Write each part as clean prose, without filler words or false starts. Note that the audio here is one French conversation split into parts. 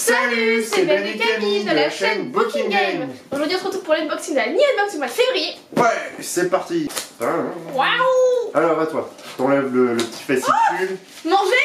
Salut, c'est Ben et Camille de la chaîne Booking Game. Aujourd'hui on se retrouve pour l'unboxing de la Unbox du mois de février. Ouais, c'est parti. Waouh. Alors à toi, t'enlèves le petit fascicule. Manger.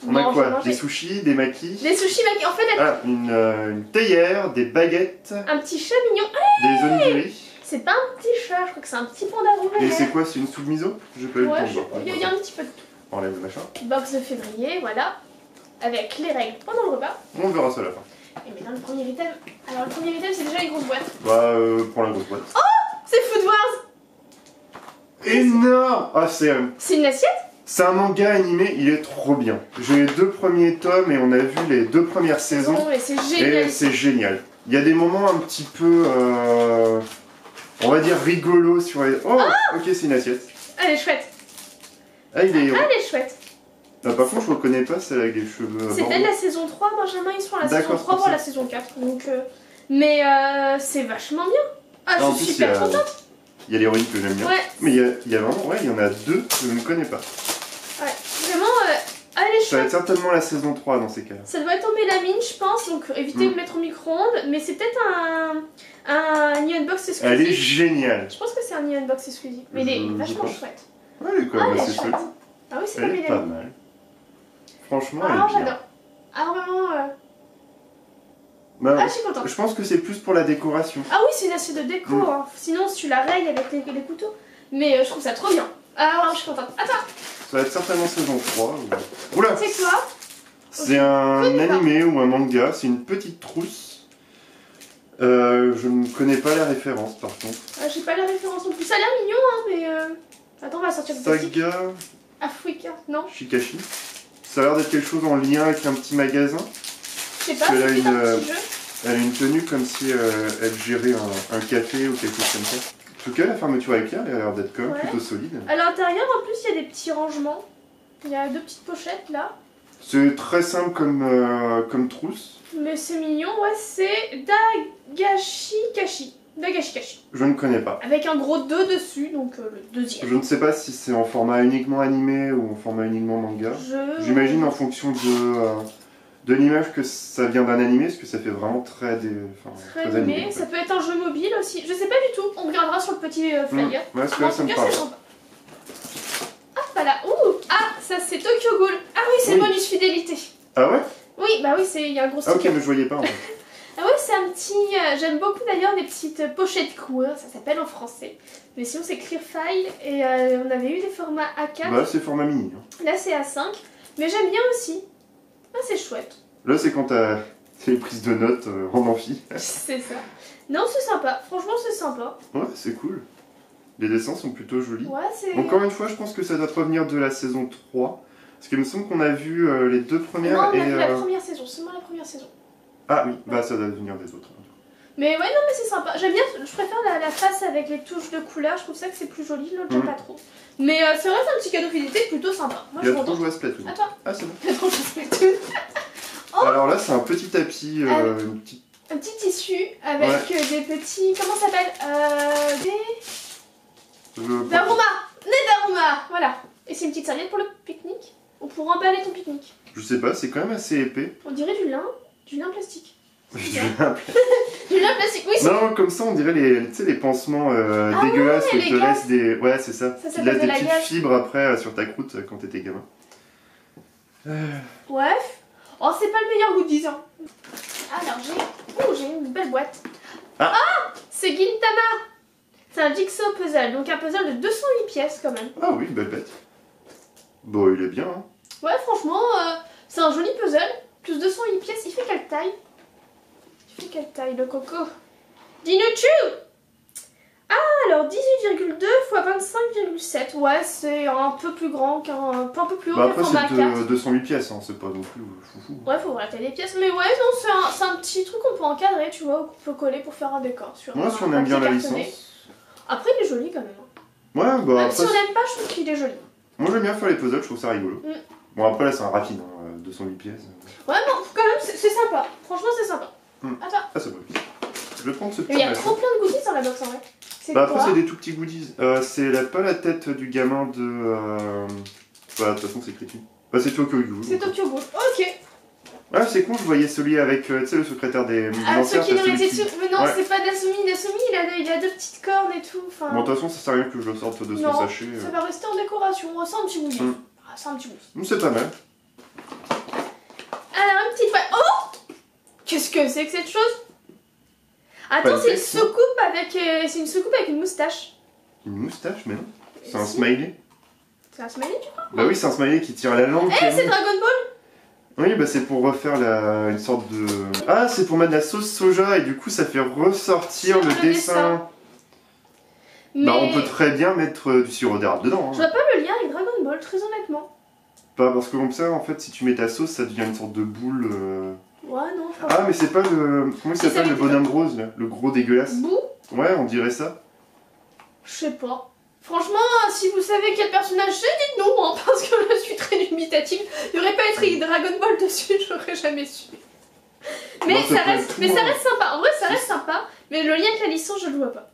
On a quoi? Des sushis, des makis. Des sushis makis, en fait une théière, des baguettes. un petit chat mignon. Des onigiri. C'est pas un petit chat, je crois que c'est un petit panda rouge. Et c'est quoi? C'est une soupe miso? J'ai pas eu le temps de voir. Il y a un petit peu de tout. Enlève le machin. Box de février, voilà. Avec les règles pendant le repas. On verra ça à la fin. Et maintenant le premier item. Alors le premier item c'est déjà une grosse boîte. Bah prends la grosse boîte. Oh, c'est Food Wars. Énorme. Ah c'est une assiette. C'est un manga animé, il est trop bien. J'ai les 2 premiers tomes et on a vu les 2 premières saisons. Oh, et c'est génial. Et c'est génial. Il y a des moments un petit peu, on va dire rigolos sur les... Oh, ok, c'est une assiette. Elle est chouette. Ah, il est... Elle est chouette. Ah, par contre, je reconnais pas celle avec les cheveux... C'est peut-être la saison 3, Benjamin, ils sont à la saison 3 voire la saison 4. Donc, mais c'est vachement bien. Ah, je suis super contente. Il y a l'héroïne que j'aime bien. Ouais. Mais il y a vraiment, ouais, il y en a 2 que je ne connais pas. Ouais, vraiment, elle est chouette. Ça va être certainement la saison 3 dans ces cas-là. Ça doit être en mélamine, je pense, donc évitez de mettre au micro-ondes. Mais c'est peut-être un New Unbox exclusif. Elle est géniale. Je pense que c'est un New Unbox exclusif. Mais elle est vachement chouette. Ouais, elle est quand même assez chouette. Ah oui, c'est elle est pas mal. Franchement, elle est bien. J'adore. Ah, vraiment. Bah, je suis contente. Je pense que c'est plus pour la décoration. Ah oui, c'est une assiette de déco. Hein. Sinon, tu la rayes avec les couteaux. Mais je trouve ça trop bien. Alors, je suis contente. Attends. Ça va être certainement saison 3. Oula. C'est quoi? C'est un animé ou un manga. C'est une petite trousse. Je ne connais pas la référence par contre. J'ai pas la référence non plus. Ça a l'air mignon, hein, mais. Attends, on va sortir le plastique. Saga. Africa, non? Shikashi. Ça a l'air d'être quelque chose en lien avec un petit magasin. Je sais pas, c'est un petit jeu. Elle a une tenue comme si elle gérait un café ou quelque chose comme ça. En tout cas, la fermeture est claire, elle a l'air d'être quand même plutôt solide. À l'intérieur, en plus, il y a des petits rangements. Il y a 2 petites pochettes là. C'est très simple comme trousse. Mais c'est mignon, ouais, c'est Dagashi Kashi. Je ne connais pas. Avec un gros 2 dessus, donc le deuxième. Je ne sais pas si c'est en format uniquement animé ou en format uniquement manga. J'imagine en fonction de l'image que ça vient d'un animé, parce que ça fait vraiment très animé. En fait. Ça peut être un jeu mobile aussi. Je sais pas du tout, on regardera sur le petit flyer. Ouais, ça me parle. Hop là, ah, ça c'est Tokyo Ghoul. Ah oui, c'est bonus fidélité. Ah ouais? Oui, bah oui, il y a un gros sticker. Ah ok, mais je voyais pas en fait. Ah ouais, c'est un petit... J'aime beaucoup d'ailleurs les petites pochettes couleurs, ça s'appelle en français. Mais sinon c'est Clear File et on avait eu des formats A4. Bah c'est format mini. Là c'est A5, mais j'aime bien aussi. Ah c'est chouette. Là c'est quand t'as les prises de notes en amphi. C'est ça. Non, c'est sympa, franchement c'est sympa. Ouais, c'est cool. Les dessins sont plutôt jolis. Ouais, c'est... Encore une fois, je pense que ça doit provenir de la saison 3. Parce qu'il me semble qu'on a vu les 2 premières. Non, on a vu la première saison, seulement la première saison. Ah oui, bah ça doit venir des autres. Mais ouais, non, mais c'est sympa. J'aime bien, je préfère la face avec les touches de couleur, je trouve ça que c'est plus joli, l'autre j'aime pas trop. Mais c'est vrai, c'est un petit cadeau fidélité plutôt sympa. Moi, il y a trop joué à Splatoon. À toi. Ah, c'est bon. Il y a trop joué à Splatoon. Alors là, c'est un petit tapis, un petit tissu avec des petits. Comment ça s'appelle? Daruma. Voilà. Et c'est une petite serviette pour le pique-nique. Ou pour emballer ton pique-nique. Je sais pas, c'est quand même assez épais. On dirait du lin plastique. Du lin plastique, oui. Non, comme ça, on dirait les pansements dégueulasses où ils te laissent des... Ouais, c'est ça. Ils laissent des petites fibres après sur ta croûte quand t'étais gamin. Bref. Oh, c'est pas le meilleur goodies. Hein. Alors, j'ai une belle boîte. Ah, c'est Gintama. C'est un jigsaw puzzle, donc un puzzle de 208 pièces quand même. Ah oui, belle bête. Bon, il est bien. Hein. Ouais, franchement, c'est un joli puzzle. Plus 208 pièces, il fait quelle taille? Le coco? Dis-nous tchou. Ah, alors 18,2 x 25,7. Ouais, c'est un peu plus grand un peu plus haut qu'un format 4. Après, c'est 208 pièces, hein, c'est pas non plus foufou. Ouais, faut voir la taille des pièces. Mais ouais, non, c'est un petit truc qu'on peut encadrer, tu vois, qu'on peut coller pour faire un décor. Sur moi, si on aime bien la licence. Après, il est joli quand même. Ouais, bah. Même après, si on l'aime pas, je trouve qu'il est joli. Moi, j'aime bien faire les puzzles, je trouve ça rigolo. Bon, après, là, c'est un rapide, hein, 208 pièces. Ouais, bon, quand même, c'est sympa. Franchement, c'est sympa. Attends. Ah, c'est beau. Je vais prendre ce petit. Il y a trop plein de goodies dans la box en vrai. Bah, après, c'est des tout petits goodies. C'est pas la tête du gamin de. Bah, de toute façon, c'est écrit. Bah, c'est Tokyo Ghoul. C'est Tokyo Ghoul, ok. Ah, c'est con, je voyais celui avec, tu sais, le secrétaire des ceux qui n'ont été qui... Mais non, ouais. c'est pas Dasumi. Dasumi, il a deux petites cornes et tout. Enfin... Bon, de toute façon, ça sert à rien que je le sorte de son sachet. Ça va rester en décoration. C'est un petit goût. C'est un petit goût. C'est pas mal. Alors, une petite fois. Oh! Qu'est-ce que c'est que cette chose? Attends, c'est une soucoupe avec... c'est une soucoupe avec une moustache. Une moustache? Mais non. C'est un smiley. C'est un smiley, tu crois? Bah oui, c'est un smiley qui tire la langue. Eh, c'est Dragon Ball? Oui, bah c'est pour refaire une sorte de... Ah, c'est pour mettre de la sauce soja et du coup ça fait ressortir le dessin. Mais... Bah on peut très bien mettre du sirop d'érable dedans. Hein. Je vois pas le lien avec Dragon Ball, très honnêtement. Pas parce que comme ça, en fait, si tu mets ta sauce, ça devient une sorte de boule... Ouais, non, franchement. Ah, mais c'est pas le... Comment il s'appelle le bonhomme rose, là? Le gros dégueulasse. Bou? Ouais, on dirait ça. Je sais pas. Franchement, si vous savez quel personnage c'est, dites-nous, hein, parce que je suis très dubitative. Il n'y aurait pas écrit Dragon Ball dessus, j'aurais jamais su. Mais, bon, ça reste sympa. En vrai, ça reste sympa. Mais le lien avec la licence, je le vois pas.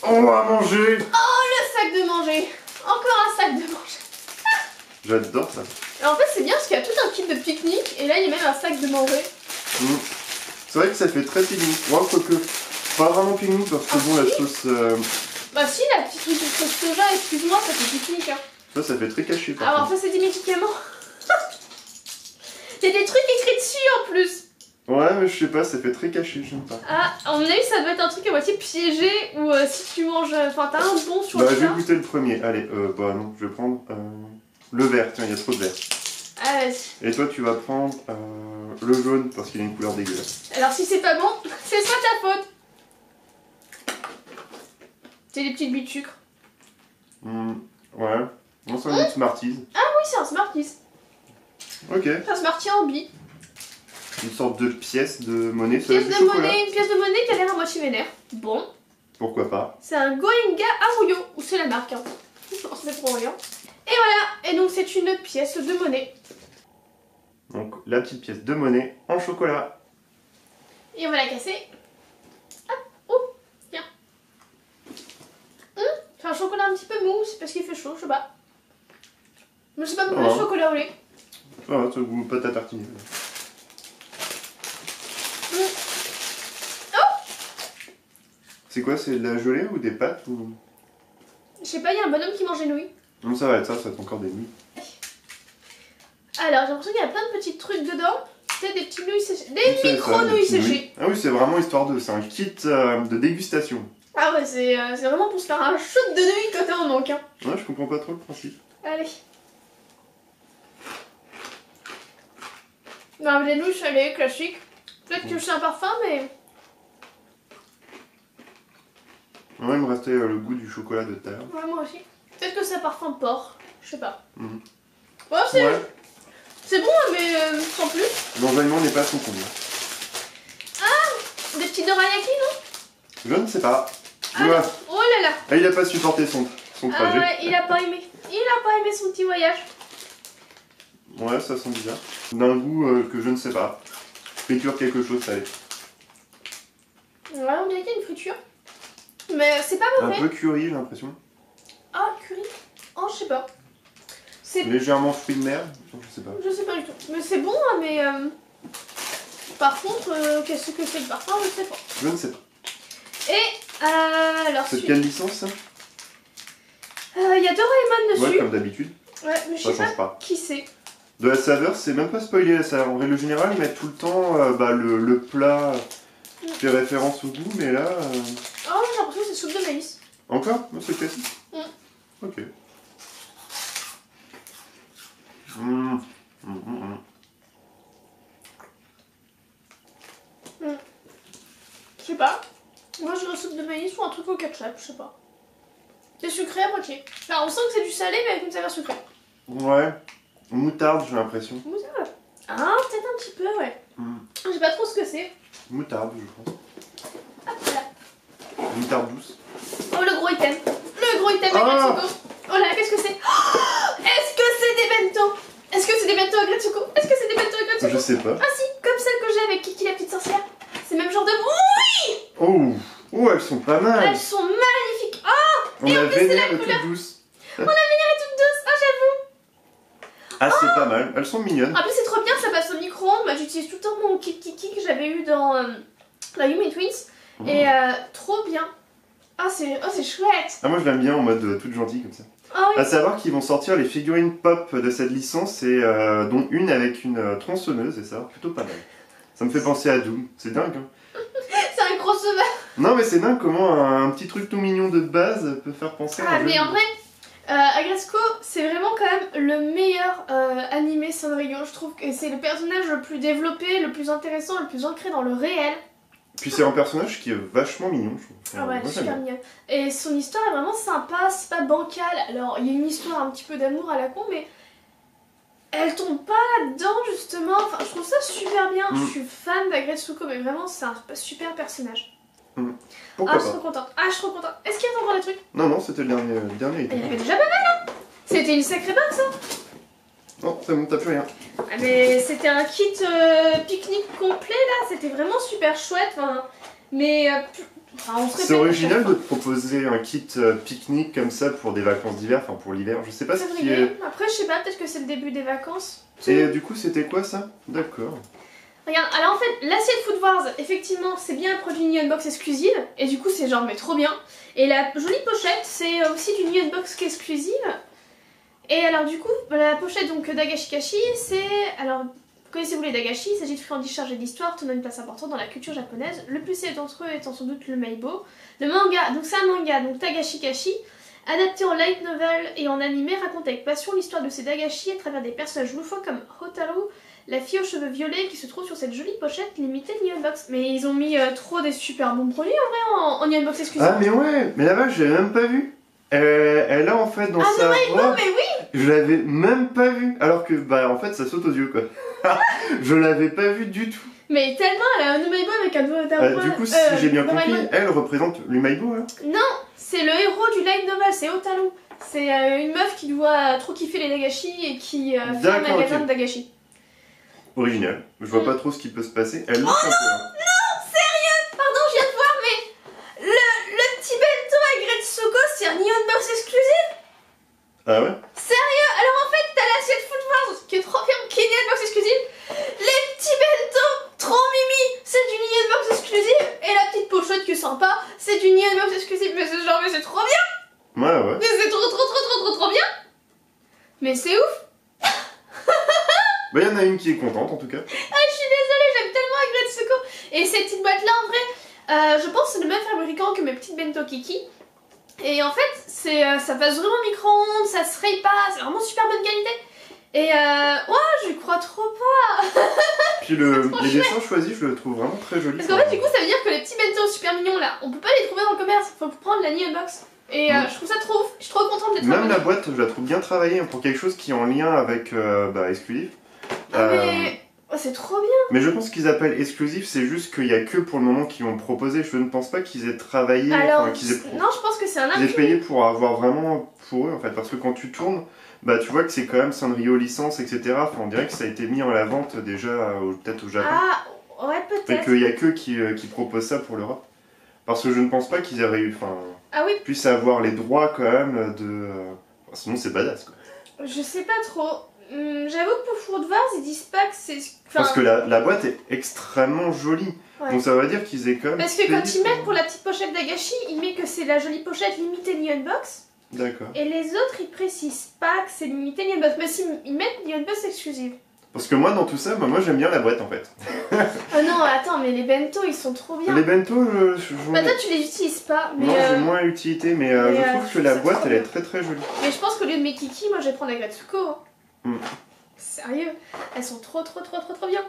On va manger. Oh, le sac de manger. Encore un sac de manger. J'adore ça. Et en fait, c'est bien parce qu'il y a tout un kit de pique-nique. Et là, il y a même un sac de manger. C'est vrai que ça fait très pique-nique. Moi, quoique, pas vraiment pique-nique parce que bon, la sauce... Bah si, la petite truc de sauce soja, excuse-moi, ça fait pique-nique. Hein. Ça fait très caché. Alors ça, c'est des médicaments. Il y a des trucs écrits dessus en plus. Ouais, mais je sais pas, ça fait très caché, j'aime pas. Ah, à mon avis, ça doit être un truc à moitié piégé ou si tu manges... Enfin, t'as un bon sur le je vais goûter le premier. Allez, bah non, je vais prendre le vert. Tiens, il y a trop de vert. Ah, vas-y. Et toi, tu vas prendre le jaune parce qu'il a une couleur dégueulasse. Alors, si c'est pas bon, c'est soit ta faute. C'est des petites billes de sucre. Ouais. Non, c'est une Smarties. Ah oui, c'est un Smarties. Ok. Un Smarties en billes. Une sorte de pièce de monnaie. Une pièce de monnaie qui a l'air à moitié vénère. Bon. Pourquoi pas. C'est un Goenga Aruyo. Ou c'est la marque, hein. Non, c'est pour rien. Et voilà. Et donc, c'est une pièce de monnaie. Donc, la petite pièce de monnaie en chocolat. Et on va la casser. Hop. Oh, tiens. C'est un chocolat un petit peu mou. C'est parce qu'il fait chaud, je sais pas. Mais c'est pas beaucoup de chocolat au lait. Ah, ça goûte pas ta tartine. C'est quoi, c'est de la gelée ou des pâtes ou... Je sais pas, il y a un bonhomme qui mange des nouilles. Non, ça va être ça, ça va être encore des nouilles. Alors, j'ai l'impression qu'il y a plein de petits trucs dedans. C'est des petites nouilles séchées. Des micro-nouilles séchées. Ah oui, c'est vraiment histoire de... C'est un kit de dégustation. Ah ouais, c'est vraiment pour se faire un shoot de nouilles quand t'es en manque. Hein. Ouais, je comprends pas trop le principe. Allez. Non, les nouilles salées, classiques. Peut-être que c'est un parfum, mais... Ouais, il me restait le goût du chocolat de terre. Ouais, moi aussi. Peut-être que c'est un parfum porc. Je sais pas. Ouais, c'est bon, mais sans plus. L'enjaillement n'est pas à son comble. Ah, des petits dorayaki, non? Je ne sais pas. Ah, ouais. Oh là là. Ah, il a pas supporté son trajet. Ah ouais, il a pas aimé. Il a pas aimé son petit voyage. Ouais, ça sent bizarre. D'un goût que je ne sais pas. Friture quelque chose, ça allait. Ouais, on dirait qu'il y a une friture. Mais c'est pas mauvais. Un peu curry, j'ai l'impression. Ah, curry? Oh, je sais pas. C'est légèrement fruit de mer, je sais pas. Je sais pas du tout. Mais c'est bon, hein, mais... Par contre, qu'est-ce que c'est le parfum? Je sais pas. Je ne sais pas. Et alors... C'est de quelle licence, ça? Il y a Doraemon dessus. Ouais, comme d'habitude. Ouais, mais je sais pas qui c'est. De la saveur, c'est même pas spoilé la saveur. En règle générale, ils mettent tout le temps le plat fait référence au goût, mais là... Oh, j'ai l'impression que c'est soupe de maïs. Encore? Non, c'est classique. Ok. Je sais pas. Moi, je veux soupe de maïs ou un truc au ketchup, je sais pas. C'est sucré à moitié. Enfin, on sent que c'est du salé, mais avec une saveur sucrée. Ouais. Moutarde, j'ai l'impression. Moutarde? Ah, peut-être un petit peu, ouais. Je sais pas trop ce que c'est. Moutarde, je pense. Hop là. Moutarde douce. Oh, le gros item. Le gros item à Gretsuko. Oh là, qu'est-ce que c'est? Est-ce que c'est des bento? Est-ce que c'est des bento à Gretsuko? Est-ce que c'est des bento à Gretsuko? Je sais pas. Ah si, comme celle que j'ai avec Kiki la petite sorcière. C'est le même genre de... Oui! Oh, elles sont pas mal. Elles sont magnifiques. Oh! On a vénère toute douce. On a vénère toute douce. Ah, j'avoue. Ah, c'est pas mal. Elles sont mignonnes. En plus, c'est trop bien, ça passe au micro-ondes. Moi, j'utilise tout le temps mon kit Kiki que j'avais eu dans la Yumi Twins. Et trop bien. Ah, c'est chouette. Ah, moi, je l'aime bien en mode toute gentille comme ça. Ah oui. À savoir qu'ils vont sortir les figurines pop de cette licence, et dont une avec une tronçonneuse, et ça va plutôt pas mal. Ça me fait penser à Doom. C'est dingue, hein. C'est un crossover. Non, mais c'est dingue comment un petit truc tout mignon de base peut faire penser à un jeu. Mais en vrai, Agretsuko, c'est vraiment quand même le meilleur animé Sanrio. Je trouve que c'est le personnage le plus développé, le plus intéressant, le plus ancré dans le réel. Puis c'est un personnage qui est vachement mignon, je trouve. Ah ouais, super mignon. Et son histoire est vraiment sympa, c'est pas bancal. Alors, il y a une histoire un petit peu d'amour à la con, mais elle tombe pas là-dedans, justement. Enfin, je trouve ça super bien. Je suis fan d'Agretsuko, mais vraiment, c'est un super personnage. Pourquoi je suis trop contente. Est-ce qu'il y a encore des trucs? Non, c'était le dernier Il y avait déjà pas mal, hein. C'était une sacrée barre, ça. Non, c'est bon, t'as plus rien. Mais c'était un kit pique-nique complet là, c'était vraiment super chouette. Mais c'est original de te proposer un kit pique-nique comme ça pour des vacances d'hiver, enfin pour l'hiver, je sais pas ce qui est. Après, je sais pas, peut-être que c'est le début des vacances. Et du coup, c'était quoi ça? D'accord. Regarde, alors en fait, l'assiette Food Wars, effectivement, c'est bien un produit New Unbox exclusive, et du coup, c'est genre, mais trop bien. Et la jolie pochette, c'est aussi du New Unbox exclusive. Et alors du coup, la pochette donc d'Agashikashi, c'est... Alors, connaissez-vous les Dagashi? Il s'agit de friandises chargées d'histoire, tenant une place importante dans la culture japonaise. Le plus célèbre d'entre eux étant sans doute le Meibo. Le manga, donc c'est un manga, donc Dagashikashi, adapté en light novel et en animé, raconte avec passion l'histoire de ces Dagashi à travers des personnages loufoques comme Hotaru, la fille aux cheveux violets qui se trouve sur cette jolie pochette limitée New Unbox. Mais ils ont mis trop des super bons produits en vrai en New Unbox exclusif. Ah mais ouais, mais là-bas je l'avais même pas vu. Elle a en fait dans sa robe. Non mais oui. Je l'avais même pas vu, alors que bah en fait ça saute aux yeux quoi. Je l'avais pas vu du tout. Mais tellement, elle a un Umaibo avec un doigt du coup, si j'ai bien compris, elle représente l'Umaibo hein? Non, c'est le héros du light novel, c'est Hotaru. C'est une meuf qui doit trop kiffer les Dagashi et qui fait un magasin de Dagashi. Original, je vois pas trop ce qui peut se passer. Elle non, sérieux. Pardon, je viens de voir, mais le petit bento à Agretsuko, c'est un New Unbox exclusif. Ah ouais? Sérieux? Alors en fait, t'as l'assiette Food Wars qui est trop bien, qui est New Unbox exclusif. Les petits bento, trop mimi, c'est du New Unbox exclusif. Et la petite pochette qui est sympa, c'est du New Unbox exclusif. Mais c'est genre, mais c'est trop bien. Ouais. Mais c'est trop bien. Mais c'est ouf. Bah y'en a une qui est contente en tout cas. Ah je suis désolée, j'aime tellement Agretsuko. Et cette petite boîte là en vrai, je pense que c'est le même fabricant que mes petites bento Kiki. Et en fait ça passe vraiment au micro-ondes, ça se raye pas, c'est vraiment super bonne qualité. Et ouais, je crois trop pas. Puis les dessins choisis, je le trouve vraiment très joli. Parce qu'en fait du coup ça veut dire que les petits bento super mignons là, on peut pas les trouver dans le commerce, faut prendre la New Unbox. Et je trouve ça trop ouf, je suis trop contente d'être même la boîte, je la trouve bien travaillée pour quelque chose qui est en lien avec exclusif. Mais c'est trop bien. Mais je pense qu'ils appellent exclusif, c'est juste qu'il y a que pour le moment qu'ils ont proposé. Je ne pense pas qu'ils aient travaillé. Alors, non, je pense que c'est un imprimé. Ils aient payé pour avoir vraiment pour eux en fait, parce que quand tu tournes, bah tu vois que c'est quand même Sanrio licence, etc. Enfin, on dirait que ça a été mis en la vente déjà, peut-être au Japon. Ah ouais, peut-être. Et qu'il y a que qui proposent ça pour l'Europe. Parce que je ne pense pas qu'ils aient puissent avoir les droits quand même de. Sinon c'est badass quoi. Je sais pas trop. J'avoue que pour Food Wars, ils disent pas que c'est... Parce que la boîte est extrêmement jolie. Ouais. Donc ça veut dire qu'ils aient quand même... Parce que quand ils mettent pour la petite pochette d'Agashi, ils mettent que c'est la jolie pochette limitée New Unbox. D'accord. Et les autres, ils précisent pas que c'est limité New Unbox. Mais si, ils mettent New Unbox exclusive. Parce que moi, dans tout ça, moi j'aime bien la boîte en fait. Oh non, attends, mais les bento, ils sont trop bien. Les bento, bah toi, tu les utilises pas. Mais non, j'ai moins l'utilité, mais je trouve que la boîte, elle est très très jolie. Mais je pense qu'au lieu de mes kiki, moi je vais prendre Agretsuko. Sérieux, elles sont trop bien.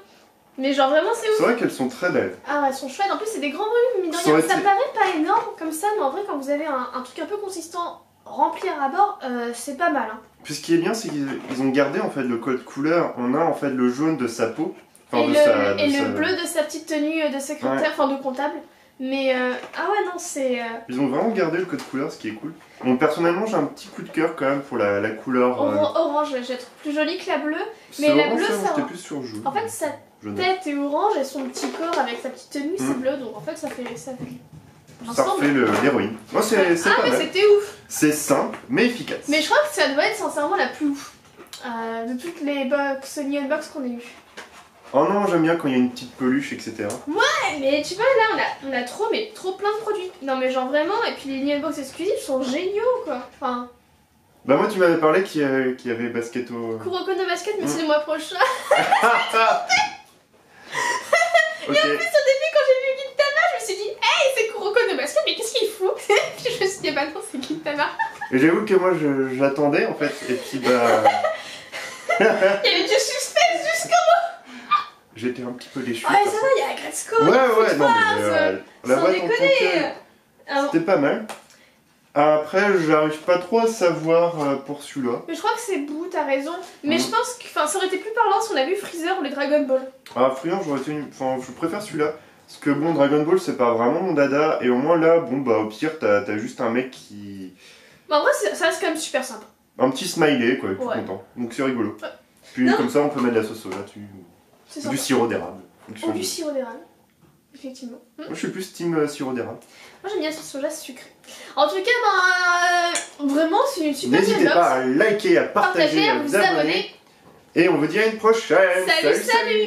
Mais genre vraiment c'est ouf. C'est vrai qu'elles sont très belles. Ah ouais, elles sont chouettes. En plus c'est des grands volumes, mais ça paraît pas énorme comme ça, mais en vrai quand vous avez un truc un peu consistant remplir à bord, c'est pas mal. Hein. Puis ce qui est bien, c'est qu'ils ont gardé en fait le code couleur. On a en fait le jaune de sa peau. Enfin, le bleu de sa petite tenue de secrétaire, enfin de comptable. Mais ah ouais non c'est... Ils ont vraiment gardé le code couleur, ce qui est cool. Bon, personnellement j'ai un petit coup de cœur quand même pour la couleur... Orange, je la trouve plus jolie que la bleue. Mais orange, la bleue ça... J'étais plus sur jaune. En fait sa tête est orange et son petit corps avec sa petite tenue c'est bleu. Donc en fait ça fait l'héroïne. Moi c'est pas mal. Mais c'était ouf. C'est simple mais efficace. Mais je crois que ça doit être sincèrement la plus ouf. De toutes les box, Neon Box qu'on a eu. Oh non, j'aime bien quand il y a une petite peluche, etc. Ouais, mais tu vois, là, on a trop plein de produits. Non, mais genre vraiment, et puis les Neon Box exclusifs sont géniaux, quoi. Enfin... Bah moi, tu m'avais parlé qu'il y avait basket au... Kuroko no Basket, mais c'est le mois prochain. Okay. Et en plus, au début, quand j'ai vu Gintama, je me suis dit, hey, c'est Kuroko no Basket, mais qu'est-ce qu'il fout? Puis je me suis dit, bah non, c'est Gintama. Et j'avoue que moi, j'attendais, en fait, et puis bah... Il y avait du suspense jusqu'au bout. J'étais un petit peu déçu. Ouais, ça va, il y a Agretzko. Ouais, non, mais la boîte en tant que telle, c'était pas mal. Après, j'arrive pas trop à savoir pour celui-là. Mais je crois que c'est Boo, t'as raison. Mais je pense que ça aurait été plus parlant si on avait vu Freezer ou les Dragon Ball. Ah, Freezer, je préfère celui-là. Parce que bon, Dragon Ball, c'est pas vraiment mon dada. Et au moins là, bon, bah au pire, t'as juste un mec qui... Bah en vrai, ça reste quand même super sympa. Un petit smiley, quoi, tout content. Donc c'est rigolo. Ouais. Puis comme ça, on peut mettre de la sauce soja dessus. Du sirop d'érable. Ou du sirop d'érable. Effectivement. Moi, je suis plus team sirop d'érable. Moi, j'aime bien ce soja sucré. En tout cas, vraiment, c'est une super N'hésitez pas à liker, à partager, à vous abonner. Et on vous dit à une prochaine. Salut.